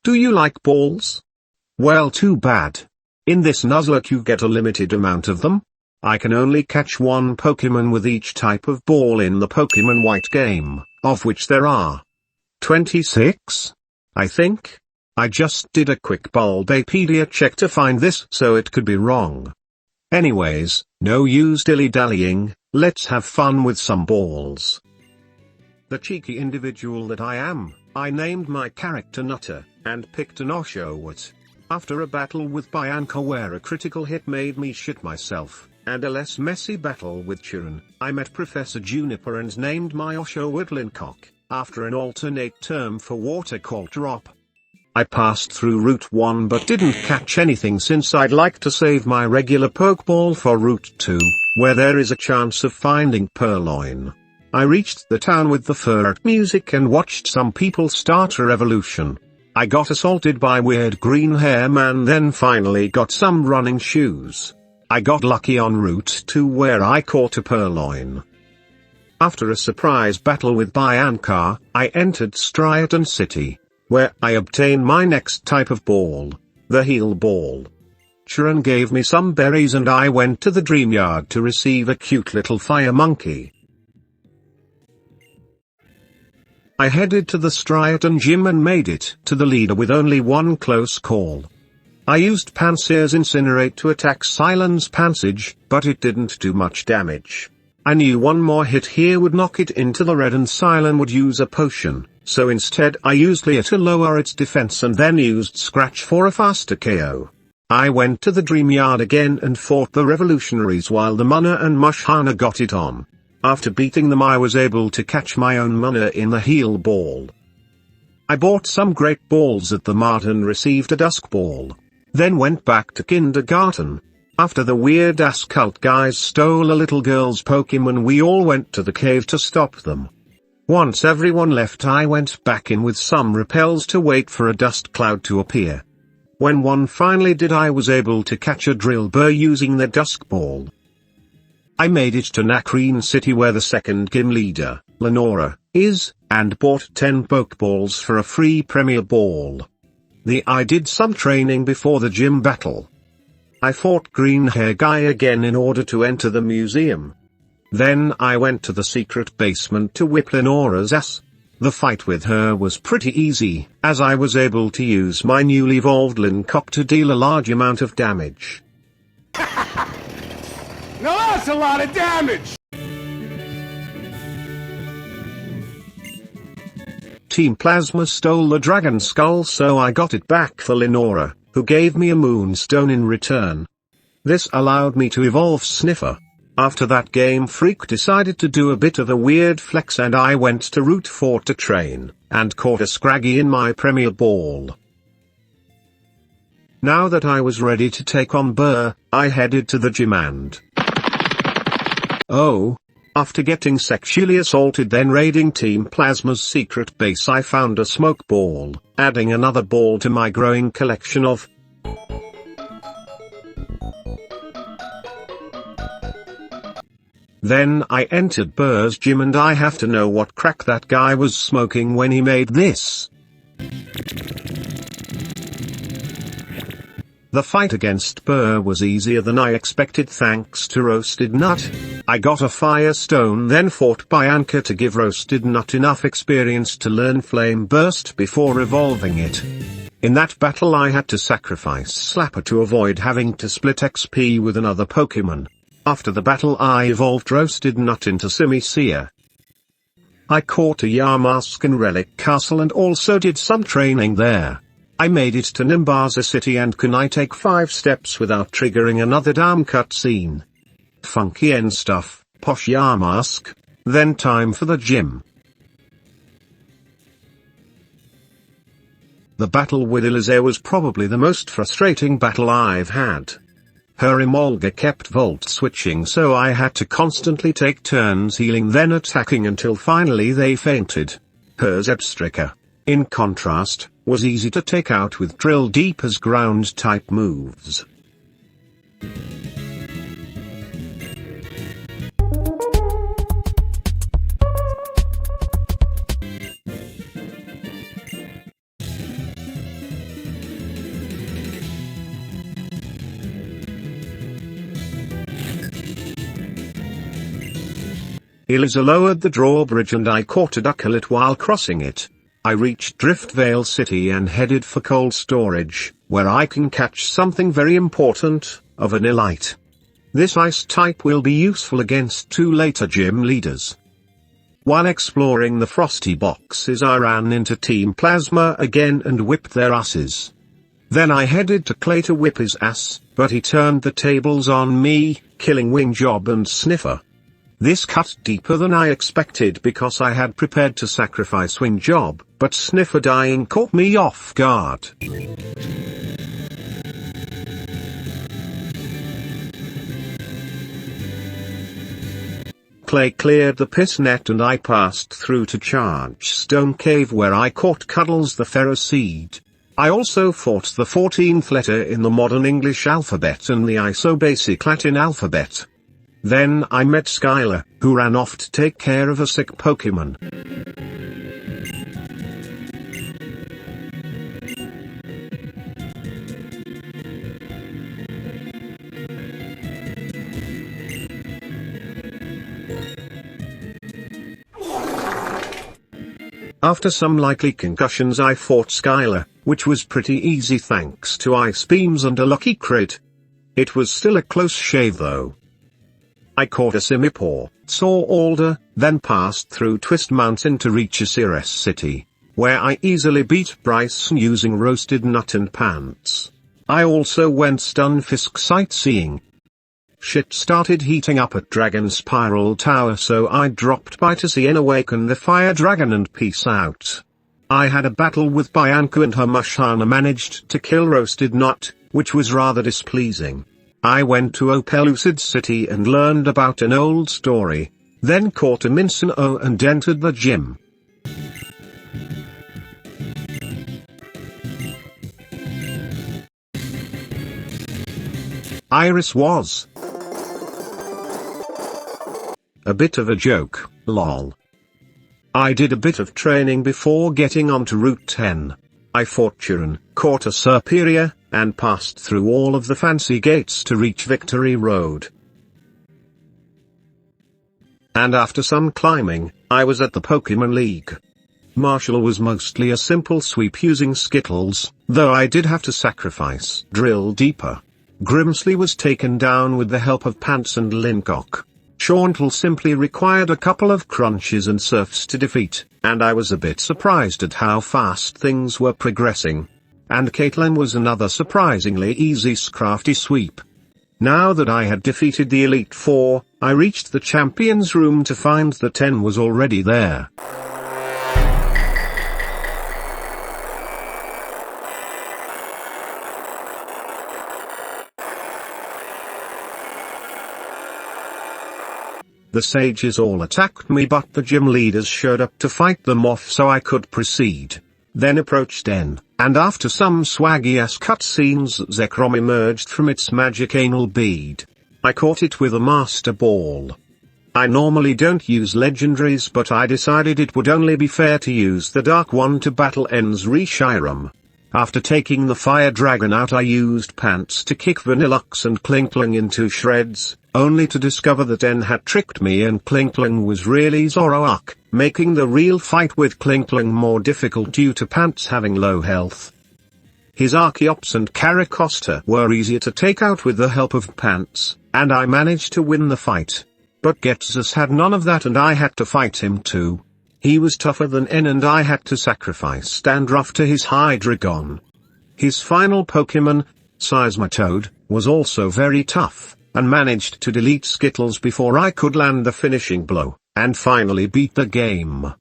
Do you like balls? Well, too bad. In this Nuzlocke you get a limited amount of them. I can only catch one Pokemon with each type of ball in the Pokemon White game, of which there are 26, I think. I just did a quick Bulbapedia check to find this, so it could be wrong. Anyways, no use dilly-dallying, let's have fun with some balls. The cheeky individual that I am, I named my character Nutter, and picked an Oshawott. After a battle with Bianca where a critical hit made me shit myself, and a less messy battle with Chiron, I met Professor Juniper and named my Oshawott Lincock, after an alternate term for water called Drop. I passed through Route 1 but didn't catch anything since I'd like to save my regular Pokeball for Route 2, where there is a chance of finding Purloin. I reached the town with the fur music and watched some people start a revolution. I got assaulted by weird green hair man, then finally got some running shoes. I got lucky on Route 2 where I caught a Purloin. After a surprise battle with Bianca, I entered Striaton City, where I obtained my next type of ball, the Heal Ball. Chiron gave me some berries and I went to the Dream Yard to receive a cute little fire monkey. I headed to the Striaton gym and made it to the leader with only one close call. I used Pansear's Incinerate to attack Silence Pansage, but it didn't do much damage. I knew one more hit here would knock it into the red and Silence would use a potion, so instead I used Leer to lower its defense and then used Scratch for a faster KO. I went to the Dream Yard again and fought the revolutionaries while the Munna and Mushana got it on. After beating them I was able to catch my own Munna in the Heal Ball. I bought some great balls at the mart and received a Dusk Ball. Then went back to kindergarten. After the weird-ass cult guys stole a little girl's Pokemon we all went to the cave to stop them. Once everyone left I went back in with some repels to wait for a dust cloud to appear. When one finally did I was able to catch a Drillbur using the Dusk Ball. I made it to Nakreen City where the second gym leader, Lenora, is, and bought 10 Pokeballs for a free Premier Ball. I did some training before the gym battle. I fought Green Hair Guy again in order to enter the museum. Then I went to the secret basement to whip Lenora's ass. The fight with her was pretty easy, as I was able to use my newly evolved Lincock to deal a large amount of damage. Now that's a lot of damage! Team Plasma stole the Dragon Skull so I got it back for Lenora, who gave me a Moonstone in return. This allowed me to evolve Sniffer. After that Game Freak decided to do a bit of a weird flex and I went to Route 4 to train, and caught a Scraggy in my Premier Ball. Now that I was ready to take on Burr, I headed to the gym and... oh! After getting sexually assaulted then raiding Team Plasma's secret base I found a Smoke Ball, adding another ball to my growing collection of... Then I entered Burr's gym and I have to know what crack that guy was smoking when he made this. The fight against Burr was easier than I expected thanks to Roasted Nut. I got a Firestone then fought Bianca to give Roasted Nut enough experience to learn Flame Burst before evolving it. In that battle I had to sacrifice Slapper to avoid having to split XP with another Pokemon. After the battle I evolved Roasted Nut into Simisear. I caught a Yamask in Relic Castle and also did some training there. I made it to Nimbaza City and can I take 5 steps without triggering another damn cutscene. Funky end stuff, posh Yamask, then time for the gym. The battle with Elizare was probably the most frustrating battle I've had. Her Emolga kept volt switching so I had to constantly take turns healing then attacking until finally they fainted. Her Zebstrika, in contrast, was easy to take out with Drill Deeper's ground type moves. Eliza lowered the drawbridge and I caught a ducklet while crossing it. I reached Driftvale City and headed for cold storage, where I can catch something very important, a vanillite. This ice type will be useful against 2 later gym leaders. While exploring the frosty boxes I ran into Team Plasma again and whipped their asses. Then I headed to Clay to whip his ass, but he turned the tables on me, killing Wing Job and Sniffer. This cut deeper than I expected because I had prepared to sacrifice Wing Job, but Sniffer dying caught me off guard. Clay cleared the piss net and I passed through to Charge Stone Cave where I caught Cuddles the Ferroseed. I also fought the 14th letter in the modern English alphabet and the isobasic Latin alphabet. Then I met Skylar, who ran off to take care of a sick Pokemon. After some likely concussions I fought Skylar, which was pretty easy thanks to ice beams and a lucky crit. It was still a close shave though. I caught a Simipour, saw Alder, then passed through Twist Mountain to reach Ceres City, where I easily beat Bryson using Roasted Nut and Pants. I also went Stunfisk sightseeing. Shit started heating up at Dragon Spiral Tower so I dropped by to see and awaken the Fire Dragon and peace out. I had a battle with Bianca and her Mushana managed to kill Roasted Nut, which was rather displeasing. I went to Opelucid City and learned about an old story, then caught a Mincino and entered the gym. Iris was a bit of a joke, lol. I did a bit of training before getting onto Route 10. I fought Chiron, caught a Serperior, and passed through all of the fancy gates to reach Victory Road. And after some climbing, I was at the Pokemon League. Marshall was mostly a simple sweep using Skittles, though I did have to sacrifice Drill Deeper. Grimsley was taken down with the help of Pants and Lincock. Shauntle simply required a couple of crunches and surfs to defeat, and I was a bit surprised at how fast things were progressing. And Caitlyn was another surprisingly easy Scrafty sweep. Now that I had defeated the Elite Four, I reached the Champions Room to find the 10 was already there. The sages all attacked me but the gym leaders showed up to fight them off so I could proceed. Then approached N, and after some swaggy-ass cutscenes Zekrom emerged from its magic anal bead. I caught it with a Master Ball. I normally don't use legendaries but I decided it would only be fair to use the Dark One to battle N's Reshiram. After taking the Fire Dragon out I used Pants to kick Vanillux and Klinkling into shreds, only to discover that N had tricked me and Klinkling was really Zoroark, making the real fight with Klinkling more difficult due to Pants having low health. His Archeops and Caracosta were easier to take out with the help of Pants, and I managed to win the fight. But Getsus had none of that and I had to fight him too. He was tougher than N and I had to sacrifice Dandruff to his Hydreigon. His final Pokemon, Seismitoad, was also very tough, and managed to delete Skittles before I could land the finishing blow, and finally beat the game.